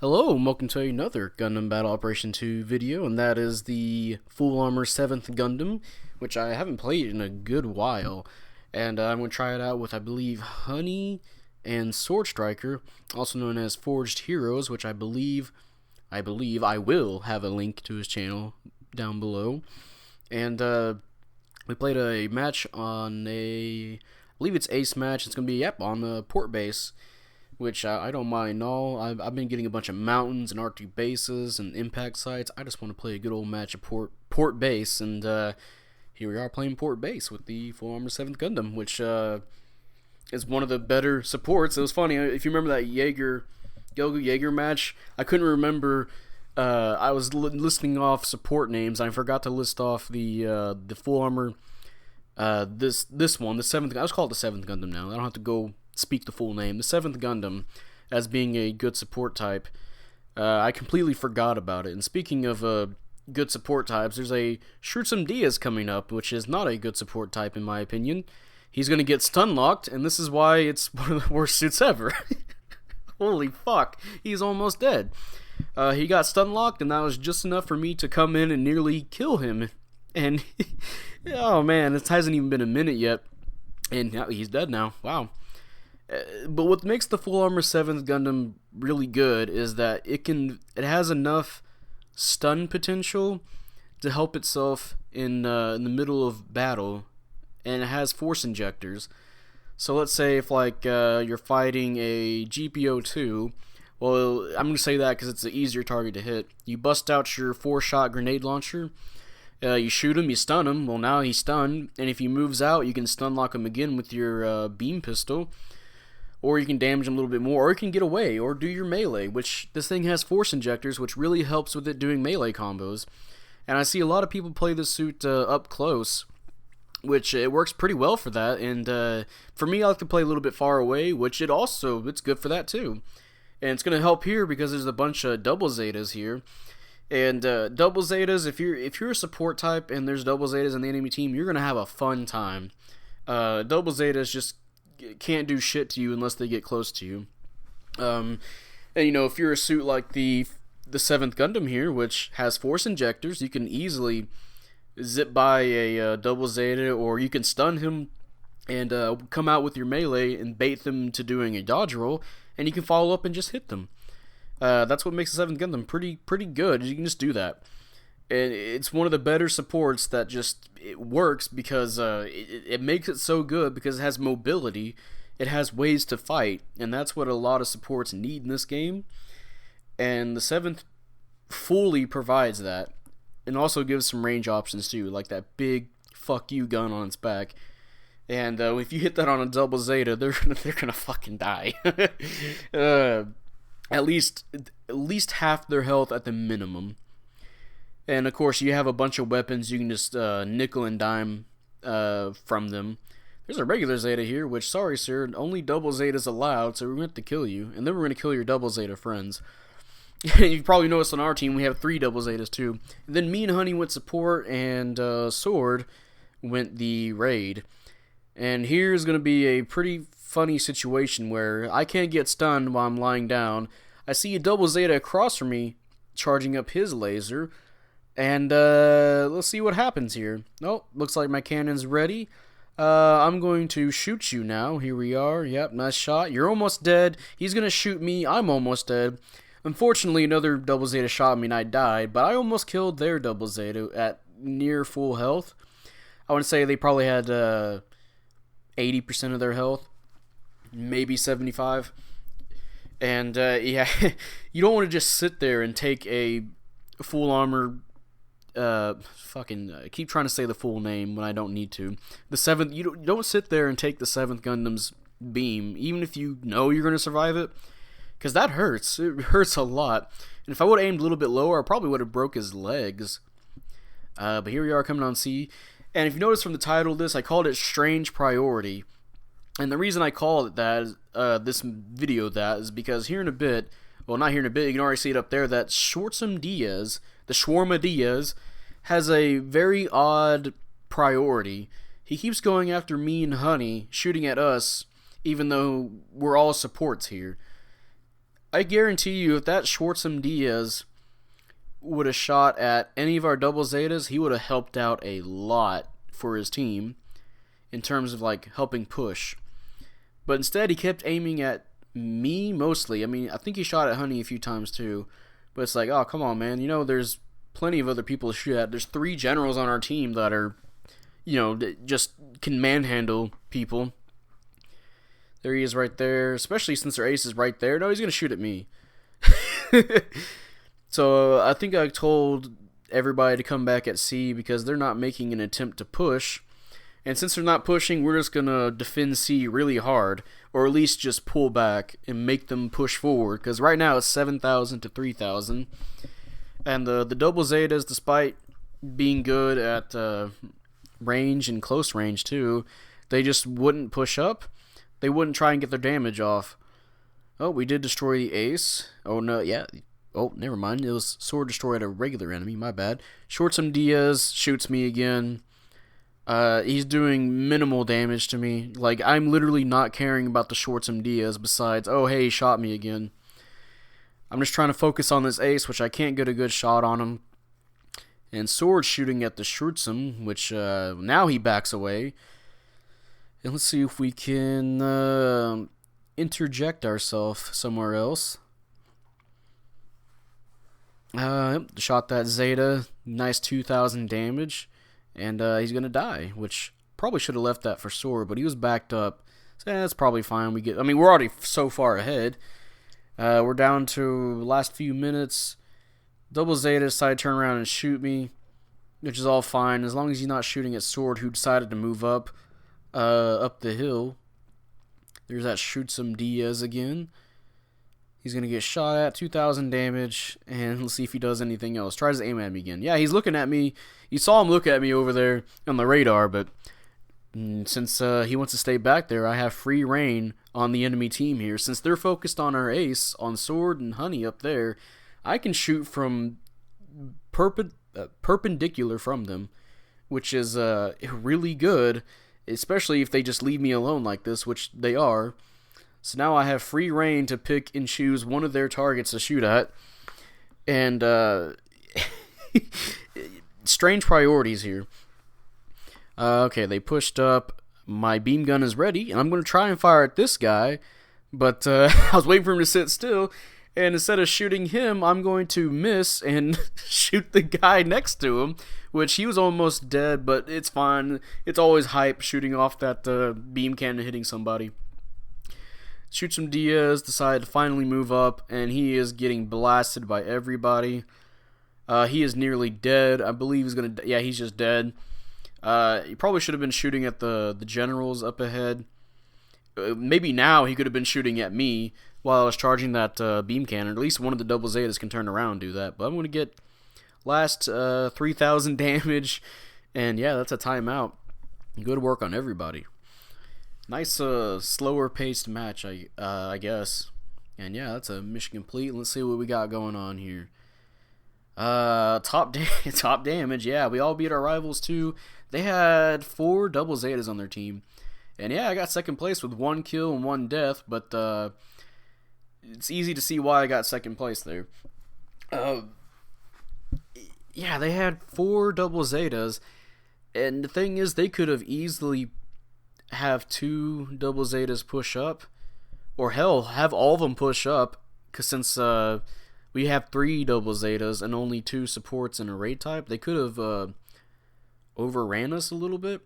Hello, and welcome to another Gundam Battle Operation 2 video, and that is the Full Armor 7th Gundam, which I haven't played in a good while. And I'm going to try it out with, I believe, Honey and Sword Striker, also known as Forged Heroes, which I believe I will have a link to his channel down below. And we played a match on I believe it's Ace match. It's going to be, on the port base, which I don't mind all. I've been getting a bunch of mountains and Arctic bases and impact sites. I just want to play a good old match of port base, and here we are playing port base with the Full Armor 7th Gundam, which is one of the better supports. It was funny, if you remember that Jaeger match, I couldn't remember. I was listing off support names, and I forgot to list off the Full Armor. This one, the 7th. I just call it the 7th Gundam now. I don't have to go speak the full name. The 7th Gundam, as being a good support type. I completely forgot about it. And speaking of good support types, there's a Shursum Diaz coming up, which is not a good support type in my opinion. He's going to get stun locked, and this is why it's one of the worst suits ever. Holy fuck, he's almost dead. He got stun locked, and that was just enough for me to come in and nearly kill him. And, oh man, it hasn't even been a minute yet, and he's dead now. Wow. But what makes the Full Armor 7th Gundam really good is that it has enough stun potential to help itself in the middle of battle, and it has force injectors. So let's say if you're fighting a GPO-2, well, I'm going to say that because it's an easier target to hit. You bust out your 4-shot grenade launcher, you shoot him, you stun him, well now he's stunned, and if he moves out, you can stun lock him again with your beam pistol. Or you can damage him a little bit more, or you can get away, or do your melee, which this thing has force injectors, which really helps with it doing melee combos. And I see a lot of people play this suit up close, which it works pretty well for that. And for me, I like to play a little bit far away, which it's good for that too. And it's going to help here because there's a bunch of double Zetas here. And double Zetas, if you're a support type and there's double Zetas in the enemy team, you're going to have a fun time. Double Zetas just can't do shit to you unless they get close to you. And if you're a suit like the 7th Gundam here, which has force injectors, you can easily zip by a double Zeta, or you can stun him and come out with your melee and bait them to doing a dodge roll, and you can follow up and just hit them. That's what makes the 7th Gundam pretty good. You can just do that. And it's one of the better supports that it works because it makes it so good because it has mobility, it has ways to fight, and that's what a lot of supports need in this game. And the 7th fully provides that, and also gives some range options too, like that big fuck you gun on its back. And if you hit that on a double Zeta, they're gonna fucking die. At least half their health at the minimum. And of course, you have a bunch of weapons you can just nickel and dime from them. There's a regular Zeta here, which, sorry sir, only double Zeta's allowed, so we're going to have to kill you. And then we're going to kill your double Zeta friends. You've probably noticed on our team we have 3 double Zetas too. And then me and Honey went support, and Sword went the raid. And here's going to be a pretty funny situation where I can't get stunned while I'm lying down. I see a double Zeta across from me charging up his laser. And let's see what happens here. Oh, looks like my cannon's ready. I'm going to shoot you now. Here we are. Yep, nice shot. You're almost dead. He's going to shoot me. I'm almost dead. Unfortunately, another double Zeta shot me and I died, but I almost killed their double Zeta at near full health. I want to say they probably had 80% of their health, maybe 75. And yeah, you don't want to just sit there and take a full armor. I keep trying to say the full name when I don't need to. The 7th, you don't sit there and take the 7th Gundam's beam, even if you know you're going to survive it, because that hurts. It hurts a lot. And if I would have aimed a little bit lower, I probably would have broke his legs. But here we are coming on C. And if you notice from the title of this, I called it Strange Priority. And the reason I called it that, this video that, is because here in a bit, well, not here in a bit, you can already see it up there, that Shursum Diaz, the Shawarma Diaz, has a very odd priority. He keeps going after me and Honey, shooting at us, even though we're all supports here. I guarantee you, if that Schwartzem Diaz would have shot at any of our double Zetas, he would have helped out a lot for his team in terms of like helping push. But instead, he kept aiming at me mostly. I mean, I think he shot at Honey a few times too. But it's like, oh, come on, man. You know, there's plenty of other people to shoot at. There's 3 generals on our team that are, you know, just can manhandle people. There he is right there, especially since their ace is right there. No, he's going to shoot at me. So I think I told everybody to come back at C because they're not making an attempt to push. And since they're not pushing, we're just going to defend C really hard, or at least just pull back and make them push forward. Because right now it's 7,000 to 3,000. And the double Zetas, despite being good at range and close range too, they just wouldn't push up. They wouldn't try and get their damage off. Oh, we did destroy the ace. Oh, no, yeah. Oh, never mind. It was sword destroyed a regular enemy. My bad. Schwartzem Diaz shoots me again. He's doing minimal damage to me. Like, I'm literally not caring about the Schwartzem Diaz besides, oh, hey, he shot me again. I'm just trying to focus on this ace, which I can't get a good shot on him. And sword shooting at the Schwartzem, which now he backs away. And let's see if we can interject ourselves somewhere else. Shot that Zeta, nice 2,000 damage, and he's gonna die, which probably should have left that for sword, but he was backed up. So that's probably fine. We're already so far ahead. We're down to last few minutes. Double Zeta decided to turn around and shoot me, which is all fine as long as he's not shooting at sword, who decided to move up the hill. There's that Schwartzem Diaz again. He's going to get shot at, 2,000 damage, and let's see if he does anything else. Tries to aim at me again. Yeah, he's looking at me. You saw him look at me over there on the radar, but since he wants to stay back there, I have free reign on the enemy team here. Since they're focused on our ace, on sword and Honey up there, I can shoot from perpendicular from them, which is really good, especially if they just leave me alone like this, which they are. So now I have free reign to pick and choose one of their targets to shoot at. And strange priorities here. Okay, they pushed up. My beam gun is ready, and I'm going to try and fire at this guy. But I was waiting for him to sit still. And instead of shooting him, I'm going to miss and shoot the guy next to him, which he was almost dead, but it's fine. It's always hype shooting off that beam cannon hitting somebody. Schwartzem Diaz decided to finally move up, and he is getting blasted by everybody. He is nearly dead. I believe he's gonna. Yeah, he's just dead. He probably should have been shooting at the generals up ahead. Maybe now he could have been shooting at me while I was charging that beam cannon. At least one of the double Zetas can turn around and do that. But I'm gonna get last 3,000 damage, and yeah, that's a timeout. Good work on everybody. Nice, slower paced match, I guess. And yeah, that's a mission complete. Let's see what we got going on here. Top damage. Yeah, we all beat our rivals too. They had 4 double Zetas on their team. And yeah, I got second place with 1 kill and 1 death, but it's easy to see why I got second place there. Yeah, they had 4 double Zetas, and the thing is, they could have easily have 2 double Zetas push up, or hell, have all of them push up, because since we have 3 double Zetas and only 2 supports and a raid type, they could have overran us a little bit.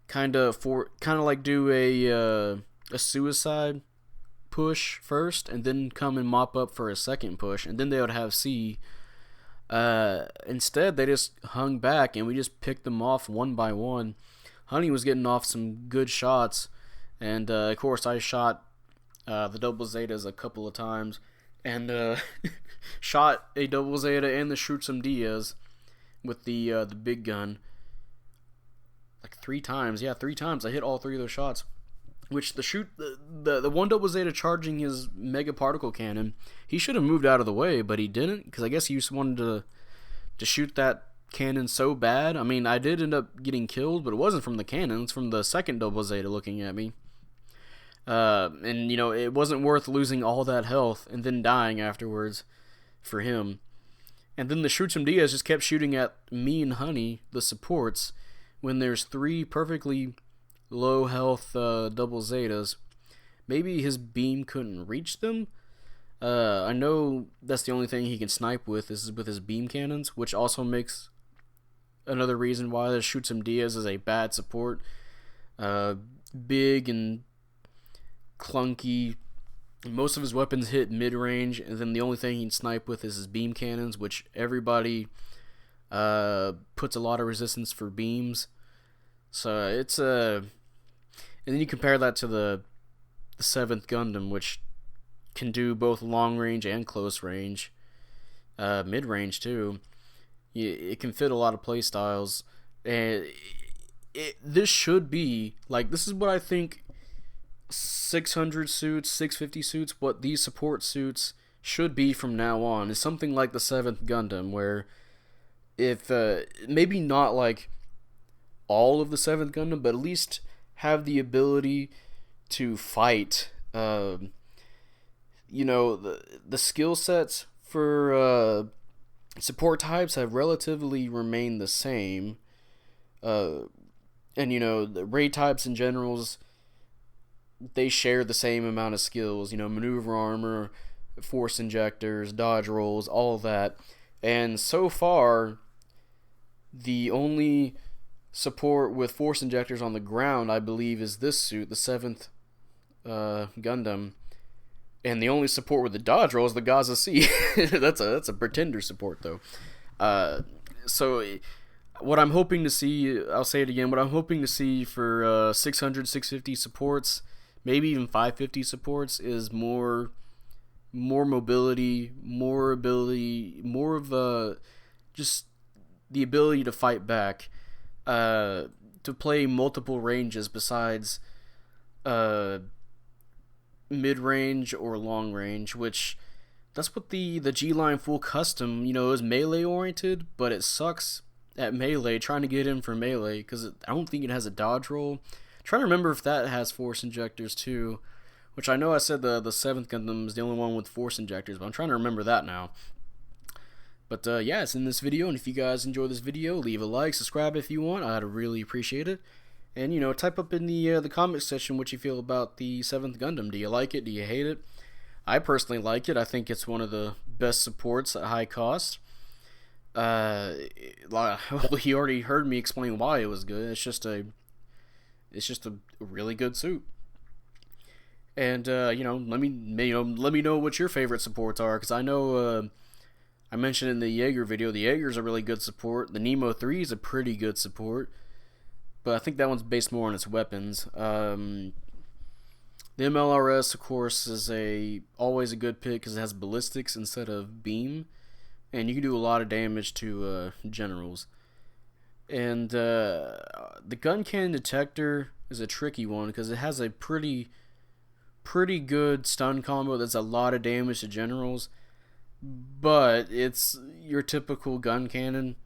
Kind of like do a suicide push first, and then come and mop up for a second push, and then they would have C. Instead, they just hung back, and we just picked them off one by one. Honey was getting off some good shots, and of course I shot the double Zetas a couple of times, and shot a double Zeta and the Schwartzem Diaz with the big gun like 3 times. Yeah, 3 times I hit all 3 of those shots. Which the one double Zeta charging his mega particle cannon, he should have moved out of the way, but he didn't, because I guess he just wanted to shoot that cannon so bad. I mean, I did end up getting killed, but it wasn't from the cannon. It's from the second double Zeta looking at me. And you know, it wasn't worth losing all that health and then dying afterwards for him. And then the Shootsum Diaz just kept shooting at me and Honey, the supports, when there's 3 perfectly low health double Zetas. Maybe his beam couldn't reach them. I know that's the only thing he can snipe with is with his beam cannons, which also makes another reason why the Shootsum Diaz is a bad support. Big and clunky. Most of his weapons hit mid-range, and then the only thing he can snipe with is his beam cannons, which everybody puts a lot of resistance for beams. So it's and then you compare that to the 7th Gundam, which can do both long range and close range, mid range too. It can fit a lot of play styles, and this should be like, this is what I think 600 suits, 650 suits, what these support suits should be from now on, is something like the 7th Gundam, where if maybe not like all of the 7th Gundam, but at least have the ability to fight. You know, the skill sets for support types have relatively remained the same. And you know, the raid types and generals, they share the same amount of skills. You know, maneuver armor, force injectors, dodge rolls, all of that. And so far, the only support with force injectors on the ground, I believe, is this suit, the 7th Gundam. And the only support with the dodge roll is the Gaza C. that's a pretender support, though. So what I'm hoping to see, I'll say it again, what I'm hoping to see for 600, 650 supports, maybe even 550 supports, is more mobility, more ability, more of just the ability to fight back, to play multiple ranges besides mid-range or long range, which that's what the G-Line full custom, you know, is melee oriented, but it sucks at melee, trying to get in for melee, because I don't think it has a dodge roll. I'm trying to remember if that has force injectors too, which I know I said the 7th Gundam is the only one with force injectors, but I'm trying to remember that now. But yeah, it's in this video, and if you guys enjoy this video, leave a like, subscribe if you want, I'd really appreciate it. And, you know, type up in the comment section what you feel about the 7th Gundam. Do you like it? Do you hate it? I personally like it. I think it's one of the best supports at high cost. Well, you already heard me explain why it was good. It's just a really good suit. And you know, let me know what your favorite supports are, because I know I mentioned in the Jaeger video, the Jaeger's a really good support. The Nemo 3 is a pretty good support, but I think that one's based more on its weapons. The MLRS, of course, is always a good pick because it has ballistics instead of beam, and you can do a lot of damage to generals. And the gun cannon detector is a tricky one because it has a pretty good stun combo that's a lot of damage to generals, but it's your typical gun cannon.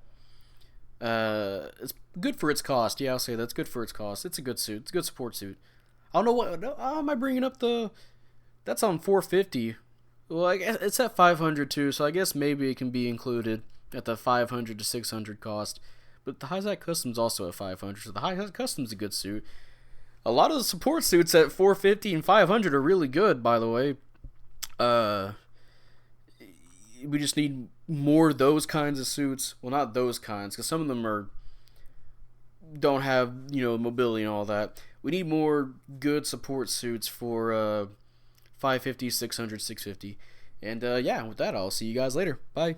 It's good for its cost. Yeah, I'll say that's good for its cost. It's a good suit. It's a good support suit. I don't know what. How am I bringing up the? That's on 450. Well, I guess it's at 500 too, so I guess maybe it can be included at the 500 to 600 cost. But the High-Side Custom's also at 500, so the High-Side Custom's a good suit. A lot of the support suits at 450 and 500 are really good, by the way. We just need more of those kinds of suits. Well, not those kinds, because some of them don't have, you know, mobility and all that. We need more good support suits for 550, 600, 650. And yeah, with that, I'll see you guys later. Bye.